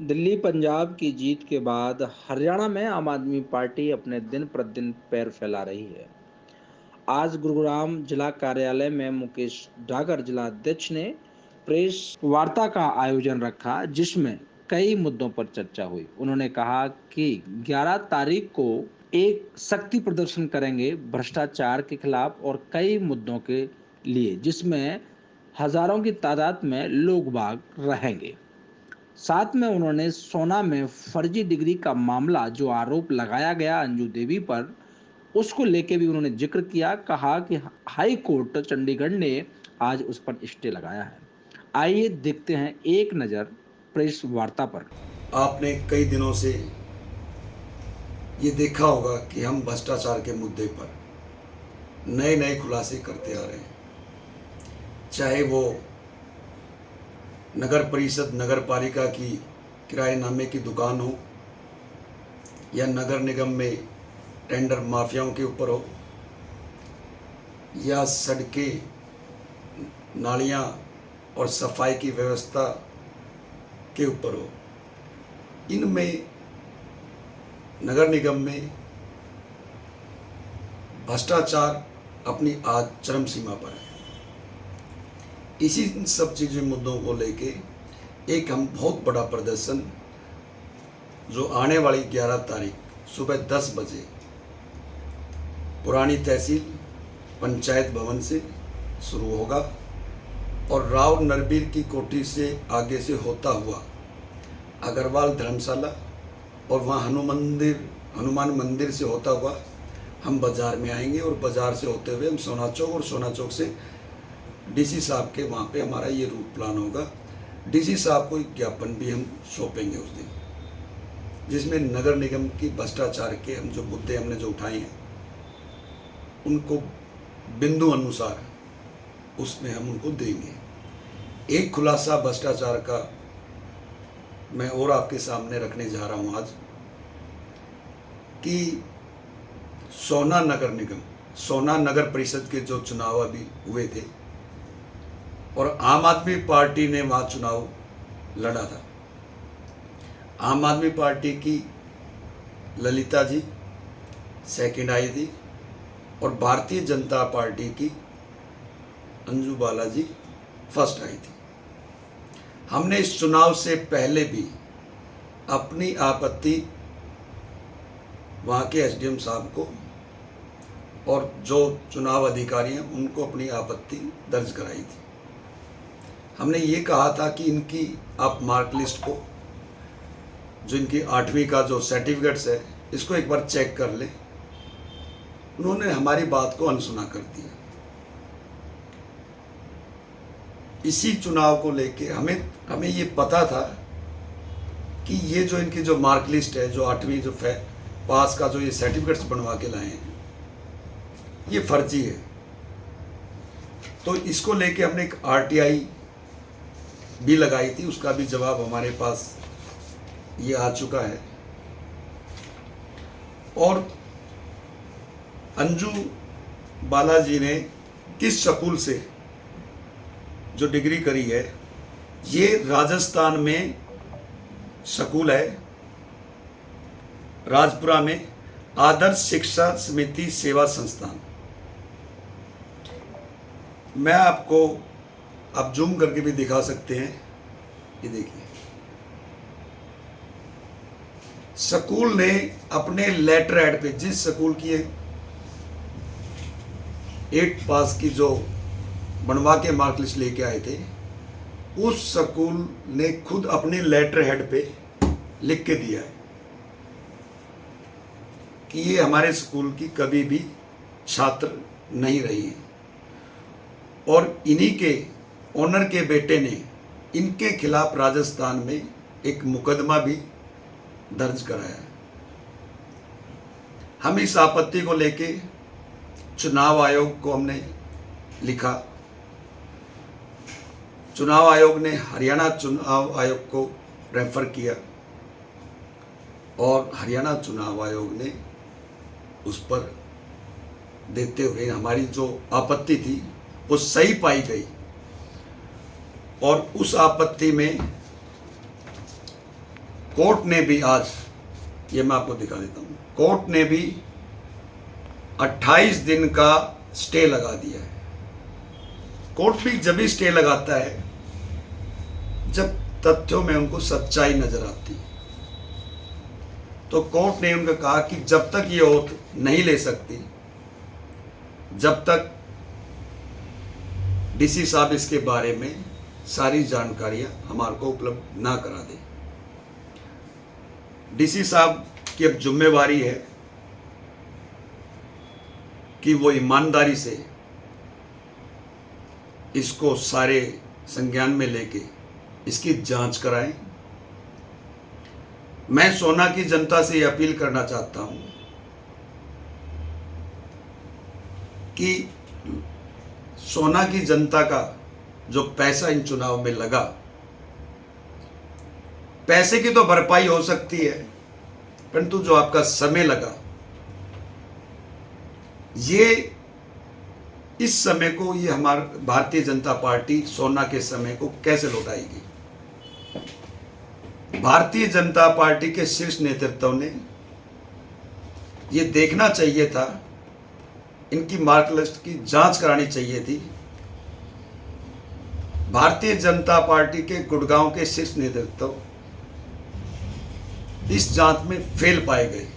दिल्ली पंजाब की जीत के बाद हरियाणा में आम आदमी पार्टी अपने दिन प्रतिदिन पैर फैला रही है। आज गुरुग्राम जिला कार्यालय में मुकेश डागर जिला अध्यक्ष ने प्रेस वार्ता का आयोजन रखा, जिसमें कई मुद्दों पर चर्चा हुई। उन्होंने कहा कि 11 तारीख को एक शक्ति प्रदर्शन करेंगे भ्रष्टाचार के खिलाफ और कई मुद्दों के लिए, जिसमें हजारों की तादाद में लोग बाग रहेंगे। साथ में उन्होंने सोना में फर्जी डिग्री का मामला जो आरोप लगाया गया अंजू देवी पर, उसको लेके भी उन्होंने जिक्र किया। कहा कि हाई कोर्ट चंडीगढ़ ने आज उस पर स्टे लगाया है। आइए देखते हैं एक नज़र प्रेस वार्ता पर। आपने कई दिनों से ये देखा होगा कि हम भ्रष्टाचार के मुद्दे पर नए नए खुलासे करते आ रहे हैं। चाहे वो नगर परिषद नगर पालिका की किराएनामे की दुकान हो, या नगर निगम में टेंडर माफियाओं के ऊपर हो, या सड़कें, नालियां और सफाई की व्यवस्था के ऊपर हो। इनमें नगर निगम में भ्रष्टाचार अपनी आज चरम सीमा पर है। इसी सब चीज़ों मुद्दों को लेके एक हम बहुत बड़ा प्रदर्शन जो आने वाली 11 तारीख सुबह 10 बजे पुरानी तहसील पंचायत भवन से शुरू होगा और राव नरबीर की कोठी से आगे से होता हुआ अग्रवाल धर्मशाला और वहाँ हनुमान मंदिर से होता हुआ हम बाज़ार में आएंगे और बाज़ार से होते हुए हम सोना चौक, और सोना चौक से डीसी साहब के वहाँ पे हमारा ये रूट प्लान होगा। डीसी साहब को एक ज्ञापन भी हम सौंपेंगे उस दिन, जिसमें नगर निगम की भ्रष्टाचार के हम जो मुद्दे हमने जो उठाए हैं उनको बिंदु अनुसार उसमें हम उनको देंगे। एक खुलासा भ्रष्टाचार का मैं और आपके सामने रखने जा रहा हूँ आज, कि सोना नगर परिषद के जो चुनाव अभी हुए थे और आम आदमी पार्टी ने वहाँ चुनाव लड़ा था। आम आदमी पार्टी की ललिता जी सेकंड आई थी और भारतीय जनता पार्टी की अंजू बाला जी फर्स्ट आई थी। हमने इस चुनाव से पहले भी अपनी आपत्ति वहाँ के एसडीएम साहब को और जो चुनाव अधिकारी हैं उनको अपनी आपत्ति दर्ज कराई थी। हमने ये कहा था कि इनकी आप मार्क लिस्ट को, जो इनकी 8वीं का जो सर्टिफिकेट्स है, इसको एक बार चेक कर ले। उन्होंने हमारी बात को अनसुना कर दिया। इसी चुनाव को लेके हमें ये पता था कि ये जो इनकी जो मार्क लिस्ट है, जो 8वीं जो पास का जो ये सर्टिफिकेट्स बनवा के लाए हैं, ये फर्जी है। तो इसको लेके हमने एक आरटीआई भी लगाई थी, उसका भी जवाब हमारे पास ये आ चुका है। और अंजू बालाजी ने किस स्कूल से जो डिग्री करी है, ये राजस्थान में स्कूल है, राजपुरा में आदर्श शिक्षा समिति सेवा संस्थान। मैं आपको आप जूम करके भी दिखा सकते हैं। ये देखिए, स्कूल ने अपने लेटर हेड पे, जिस स्कूल की 8 पास की जो बनवा के मार्क लिस्ट लेके आए थे, उस स्कूल ने खुद अपने लेटर हेड पे लिख के दिया है कि ये हमारे स्कूल की कभी भी छात्र नहीं रही है। और इन्हीं के ओनर के बेटे ने इनके खिलाफ राजस्थान में एक मुकदमा भी दर्ज कराया है। हम इस आपत्ति को लेके चुनाव आयोग को हमने लिखा। चुनाव आयोग ने हरियाणा चुनाव आयोग को रेफर किया और हरियाणा चुनाव आयोग ने उस पर देते हुए हमारी जो आपत्ति थी वो सही पाई गई। और उस आपत्ति में कोर्ट ने भी आज, ये मैं आपको दिखा देता हूँ, कोर्ट ने भी 28 दिन का स्टे लगा दिया है। कोर्ट भी जब भी स्टे लगाता है जब तथ्यों में उनको सच्चाई नजर आती है। तो कोर्ट ने उनको कहा कि जब तक ये ओथ नहीं ले सकती, जब तक डीसी साहब इसके बारे में सारी जानकारियां हमारे को उपलब्ध ना करा दे। डीसी साहब की अब जिम्मेवारी है कि वो ईमानदारी से इसको सारे संज्ञान में लेके इसकी जांच कराएं। मैं सोना की जनता से ये अपील करना चाहता हूं कि सोना की जनता का जो पैसा इन चुनाव में लगा, पैसे की तो भरपाई हो सकती है, परंतु जो आपका समय लगा, ये इस समय को, ये हमारी भारतीय जनता पार्टी सोना के समय को कैसे लौटाएगी। भारतीय जनता पार्टी के शीर्ष नेतृत्व ने ये देखना चाहिए था, इनकी मार्कलिस्ट की जांच करानी चाहिए थी। भारतीय जनता पार्टी के गुड़गांव के शीर्ष नेतृत्व इस जांच में फेल पाए गए।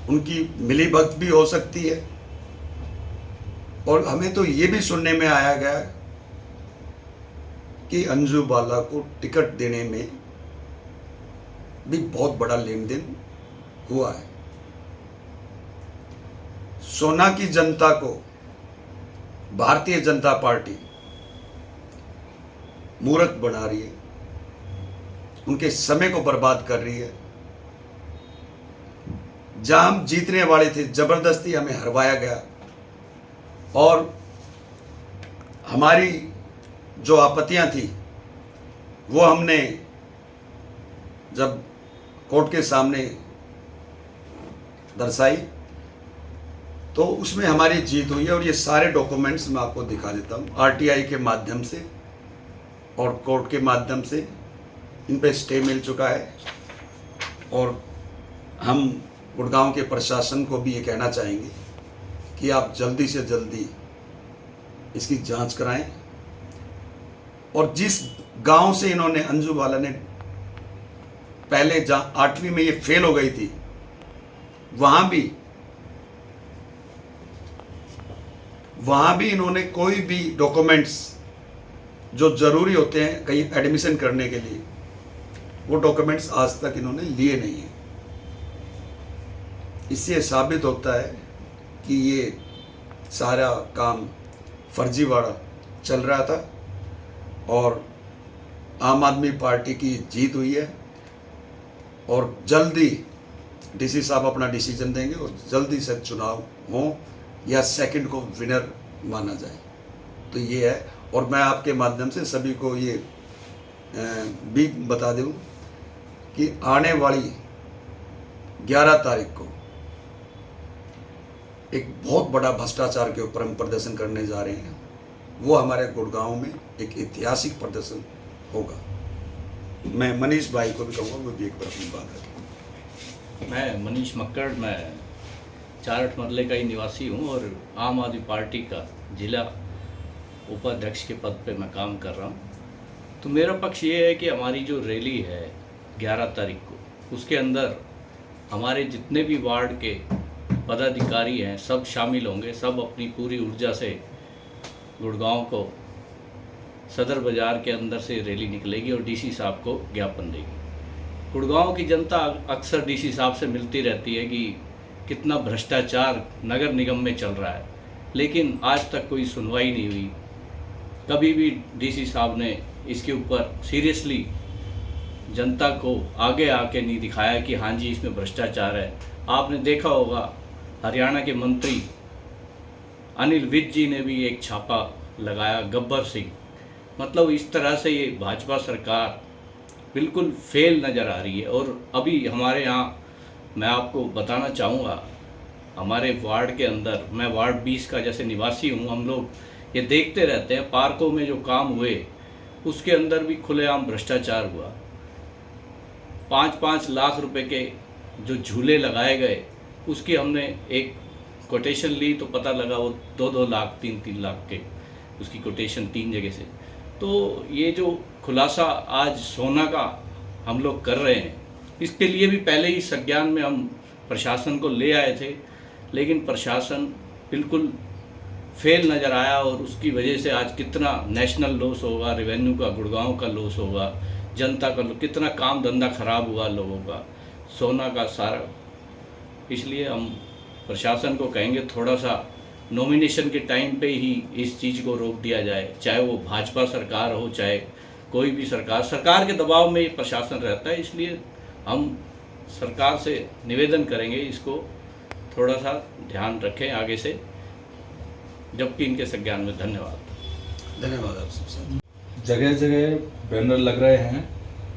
उनकी मिलीभगत भी हो सकती है, और हमें तो ये भी सुनने में आया गया कि अंजू बाला को टिकट देने में भी बहुत बड़ा लेन देन हुआ है। सोना की जनता को भारतीय जनता पार्टी मूर्ख बना रही है, उनके समय को बर्बाद कर रही है। जहां हम जीतने वाले थे, जबरदस्ती हमें हरवाया गया, और हमारी जो आपत्तियां थी वो हमने जब कोर्ट के सामने दर्शाई तो उसमें हमारी जीत हुई है। और ये सारे डॉक्यूमेंट्स मैं आपको दिखा देता हूँ, आरटीआई के माध्यम से और कोर्ट के माध्यम से इन पे स्टे मिल चुका है। और हम गुड़गांव के प्रशासन को भी ये कहना चाहेंगे कि आप जल्दी से जल्दी इसकी जांच कराएं, और जिस गांव से इन्होंने, अंजू बाला ने पहले जहां 8वीं में ये फेल हो गई थी, वहां भी इन्होंने कोई भी डॉक्यूमेंट्स जो जरूरी होते हैं कहीं एडमिशन करने के लिए, वो डॉक्यूमेंट्स आज तक इन्होंने लिए नहीं है। इससे साबित होता है कि ये सारा काम फर्जीवाड़ा चल रहा था, और आम आदमी पार्टी की जीत हुई है। और जल्दी डीसी साहब अपना डिसीजन देंगे और जल्दी से चुनाव हो, या सेकंड को विनर माना जाए। तो ये है। और मैं आपके माध्यम से सभी को ये भी बता दूं कि आने वाली 11 तारीख को एक बहुत बड़ा भ्रष्टाचार के ऊपर हम प्रदर्शन करने जा रहे हैं। वो हमारे गुड़गांव में एक ऐतिहासिक प्रदर्शन होगा। मैं मनीष भाई को भी कहूँगा वो भी एक बार अपनी बात रखें। मैं मनीष मक्कड़, मैं चारठ मरले का ही निवासी हूँ और आम आदमी पार्टी का जिला उपाध्यक्ष के पद पे मैं काम कर रहा हूँ। तो मेरा पक्ष ये है कि हमारी जो रैली है 11 तारीख को, उसके अंदर हमारे जितने भी वार्ड के पदाधिकारी हैं सब शामिल होंगे। सब अपनी पूरी ऊर्जा से गुड़गांव को सदर बाज़ार के अंदर से रैली निकलेगी और डीसी साहब को ज्ञापन देगी। गुड़गांव की जनता अक्सर डीसी साहब से मिलती रहती है कि कितना भ्रष्टाचार नगर निगम में चल रहा है, लेकिन आज तक कोई सुनवाई नहीं हुई। कभी भी डीसी साहब ने इसके ऊपर सीरियसली जनता को आगे आके नहीं दिखाया कि हाँ जी इसमें भ्रष्टाचार है। आपने देखा होगा हरियाणा के मंत्री अनिल विज जी ने भी एक छापा लगाया, गब्बर सिंह। मतलब इस तरह से ये भाजपा सरकार बिल्कुल फेल नज़र आ रही है। और अभी हमारे यहाँ मैं आपको बताना चाहूँगा, हमारे वार्ड के अंदर, मैं वार्ड 20 का जैसे निवासी हूँ, हम लोग ये देखते रहते हैं पार्कों में जो काम हुए उसके अंदर भी खुलेआम भ्रष्टाचार हुआ। 5-5 लाख रुपए के जो झूले लगाए गए, उसकी हमने एक कोटेशन ली तो पता लगा वो 2-2 लाख 3-3 लाख के उसकी कोटेशन 3 जगह से। तो ये जो खुलासा आज सोना का हम लोग कर रहे हैं, इसके लिए भी पहले ही संज्ञान में हम प्रशासन को ले आए थे, लेकिन प्रशासन बिल्कुल फेल नज़र आया और उसकी वजह से आज कितना नेशनल लॉस होगा, रेवेन्यू का, गुड़गांव का लॉस होगा, जनता का कितना काम धंधा खराब हुआ लोगों का, सोना का सारा। इसलिए हम प्रशासन को कहेंगे थोड़ा सा नॉमिनेशन के टाइम पे ही इस चीज़ को रोक दिया जाए, चाहे वो भाजपा सरकार हो चाहे कोई भी सरकार के दबाव में प्रशासन रहता है। इसलिए हम सरकार से निवेदन करेंगे इसको थोड़ा सा ध्यान रखें आगे से, जबकि इनके संज्ञान में। धन्यवाद आप सबसे। जगह जगह बैनर लग रहे हैं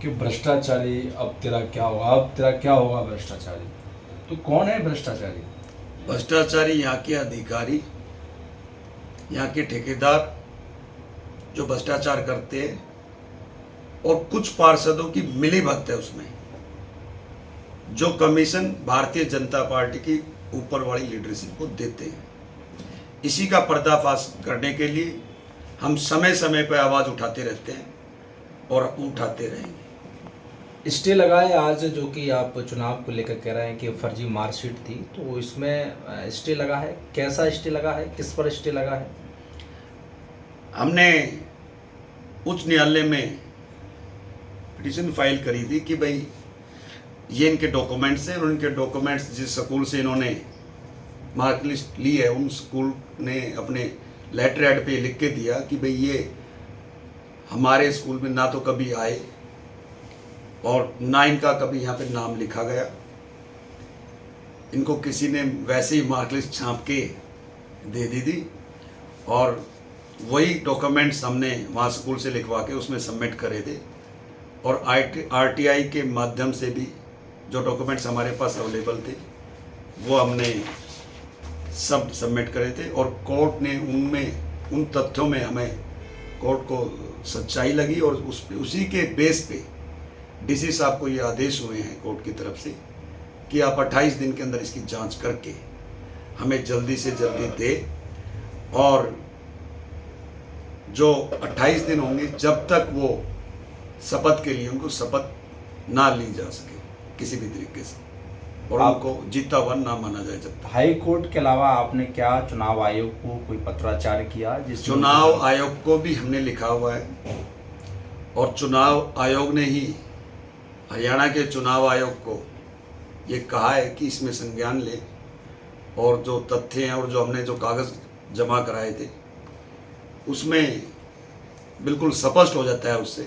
कि भ्रष्टाचारी अब तेरा क्या होगा, अब तेरा क्या होगा भ्रष्टाचारी। तो कौन है भ्रष्टाचारी? भ्रष्टाचारी यहाँ के अधिकारी, यहाँ के ठेकेदार जो भ्रष्टाचार करते हैं, और कुछ पार्षदों की मिलीभगत है उसमें, जो कमीशन भारतीय जनता पार्टी की ऊपर वाली लीडरशिप को देते हैं। इसी का पर्दाफाश करने के लिए हम समय समय पर आवाज़ उठाते रहते हैं और उठाते रहेंगे। स्टे लगा है आज, जो कि आप चुनाव को लेकर कह रहे हैं कि फर्जी मार्कशीट थी, तो इसमें स्टे लगा है। कैसा स्टे लगा है, किस पर स्टे लगा है? हमने उच्च न्यायालय में पिटीशन फाइल करी थी कि भाई ये इनके डॉक्यूमेंट्स हैं और इनके डॉक्यूमेंट्स जिस स्कूल से इन्होंने मार्क लिस्ट ली है, उन स्कूल ने अपने लेटर हेड पे लिख के दिया कि भाई ये हमारे स्कूल में ना तो कभी आए और ना इनका कभी यहाँ पे नाम लिखा गया। इनको किसी ने वैसे ही मार्क लिस्ट छाप के दे दी थी और वही डॉक्यूमेंट्स हमने वहाँ स्कूल से लिखवा के उसमें सबमिट करे थे। और RTI के माध्यम से भी जो डॉक्यूमेंट्स हमारे पास अवेलेबल थे वो हमने सब सबमिट करे थे, और कोर्ट ने उनमें उन तथ्यों में हमें कोर्ट को सच्चाई लगी और उसी के बेस पे DC साहब को ये आदेश हुए हैं कोर्ट की तरफ से कि आप 28 दिन के अंदर इसकी जांच करके हमें जल्दी से जल्दी दे, और जो 28 दिन होंगे जब तक वो शपथ के लिए उनको शपथ ना ली जा सके किसी भी तरीके से, और आपको जीता हुआ ना माना जाए जब तक। हाई कोर्ट के अलावा आपने क्या चुनाव आयोग को कोई पत्राचार किया? चुनाव आयोग को भी हमने लिखा हुआ है, और चुनाव आयोग ने ही हरियाणा के चुनाव आयोग को ये कहा है कि इसमें संज्ञान ले, और जो तथ्य हैं और जो हमने जो कागज़ जमा कराए थे उसमें बिल्कुल स्पष्ट हो जाता है उससे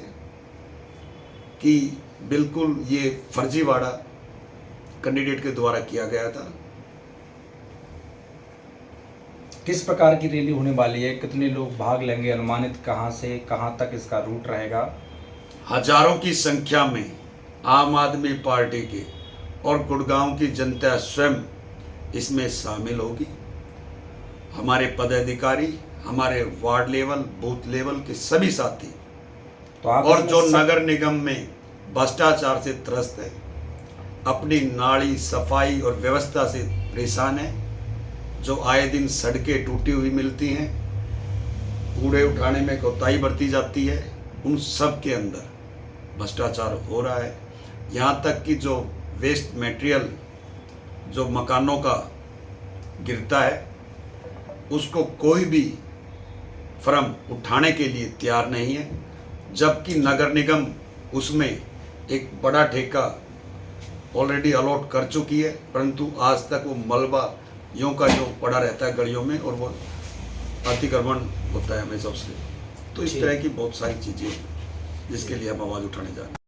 कि बिल्कुल ये फर्जीवाड़ा कैंडिडेट के द्वारा किया गया था। किस प्रकार की रैली होने वाली है, कितने लोग भाग लेंगे, अनुमानित कहां से कहां तक इसका रूट रहेगा? हजारों की संख्या में आम आदमी पार्टी के और गुड़गांव की जनता स्वयं इसमें शामिल होगी। हमारे पदाधिकारी, हमारे वार्ड लेवल, बूथ लेवल के सभी साथी, तो आप और जो नगर निगम में भ्रष्टाचार से त्रस्त है, अपनी नाली सफाई और व्यवस्था से परेशान है, जो आए दिन सड़कें टूटी हुई मिलती हैं, कूड़े उठाने में कोताही बरती जाती है, उन सब के अंदर भ्रष्टाचार हो रहा है। यहाँ तक कि जो वेस्ट मटेरियल जो मकानों का गिरता है उसको कोई भी फर्म उठाने के लिए तैयार नहीं है, जबकि नगर निगम उसमें एक बड़ा ठेका ऑलरेडी अलॉट कर चुकी है, परंतु आज तक वो मलबा यूँ का जो पड़ा रहता है गलियों में, और वो अतिक्रमण होता है हमेशा उससे। तो इस तरह की बहुत सारी चीज़ें जिसके लिए हम आवाज़ उठाने जा रहे हैं।